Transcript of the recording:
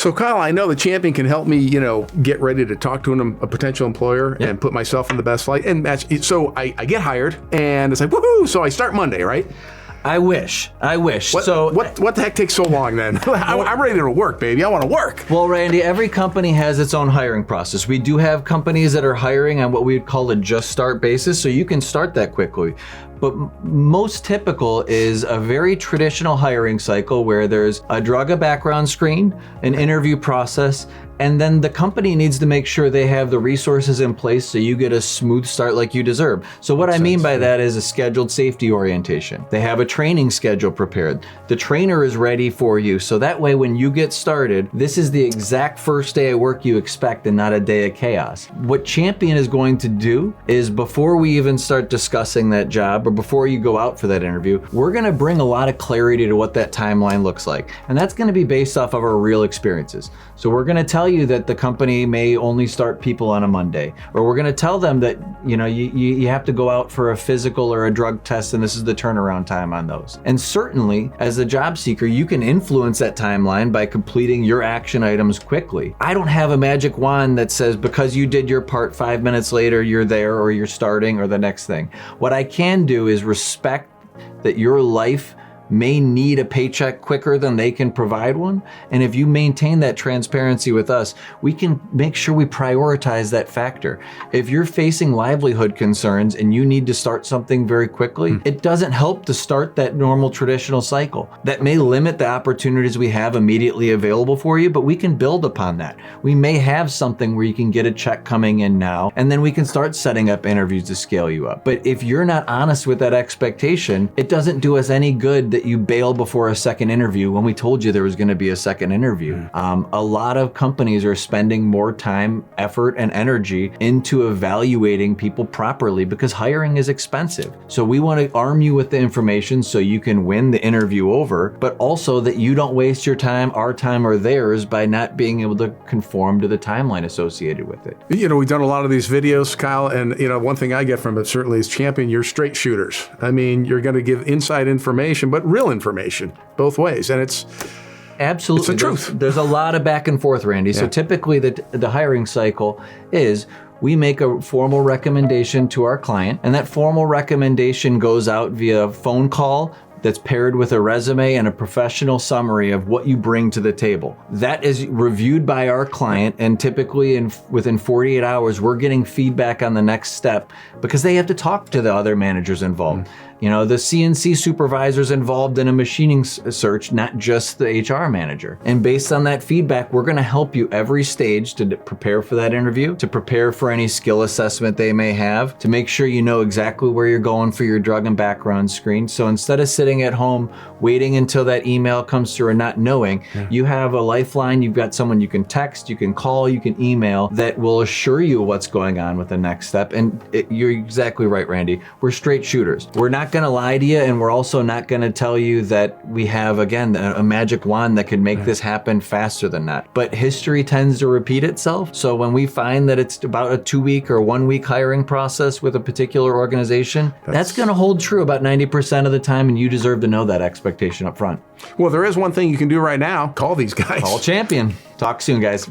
So Kyle, I know the Champion can help me, get ready to talk to a potential employer and put myself in the best light and match. So I get hired and it's like, woohoo! So I start Monday, right? I wish. What the heck takes so long then? I'm ready to work, baby. I want to work. Well, Randy, every company has its own hiring process. We do have companies that are hiring on what we would call a just start basis, so you can start that quickly. But most typical is a very traditional hiring cycle where there's a drug background screen, an interview process, and then the company needs to make sure they have the resources in place so you get a smooth start like you deserve. So what I mean by that is a scheduled safety orientation. They have a training schedule prepared. The trainer is ready for you. So that way when you get started, this is the exact first day of work you expect and not a day of chaos. What Champion is going to do is before we even start discussing that job or before you go out for that interview, we're gonna bring a lot of clarity to what that timeline looks like. And that's gonna be based off of our real experiences. So we're gonna tell you that the company may only start people on a Monday, or we're going to tell them that you have to go out for a physical or a drug test, and this is the turnaround time on those. And certainly, as a job seeker, you can influence that timeline by completing your action items quickly. I don't have a magic wand that says because you did your part 5 minutes later, you're there or you're starting or the next thing. What I can do is respect that your life may need a paycheck quicker than they can provide one. And if you maintain that transparency with us, we can make sure we prioritize that factor. If you're facing livelihood concerns and you need to start something very quickly, it doesn't help to start that normal traditional cycle. That may limit the opportunities we have immediately available for you, but we can build upon that. We may have something where you can get a check coming in now, and then we can start setting up interviews to scale you up. But if you're not honest with that expectation, it doesn't do us any good that you bail before a second interview when we told you there was going to be a second interview. A lot of companies are spending more time, effort, and energy into evaluating people properly because hiring is expensive. So we want to arm you with the information so you can win the interview over, but also that you don't waste your time, our time, or theirs by not being able to conform to the timeline associated with it. We've done a lot of these videos, Kyle, and one thing I get from it certainly is Champion, you're straight shooters. I mean, you're going to give inside information, but real information both ways, and it's absolutely it's the truth. There's a lot of back and forth, Randy. So typically the hiring cycle is we make a formal recommendation to our client, and that formal recommendation goes out via phone call that's paired with a resume and a professional summary of what you bring to the table. That is reviewed by our client, and typically within 48 hours, we're getting feedback on the next step because they have to talk to the other managers involved. The CNC supervisors involved in a machining search, not just the HR manager. And based on that feedback, we're gonna help you every stage to prepare for that interview, to prepare for any skill assessment they may have, to make sure you know exactly where you're going for your drug and background screen. So instead of sitting at home waiting until that email comes through and not knowing, you have a lifeline, you've got someone you can text, you can call, you can email that will assure you what's going on with the next step. And you're exactly right, Randy. We're straight shooters. We're not going to lie to you, and we're also not going to tell you that we have, again, a magic wand that could make this happen faster than that. But history tends to repeat itself. So when we find that it's about a 2-week or 1-week hiring process with a particular organization, that's going to hold true about 90% of the time, and you deserve to know that expectation up front. Well, there is one thing you can do right now. Call these guys. Call Champion. Talk soon, guys.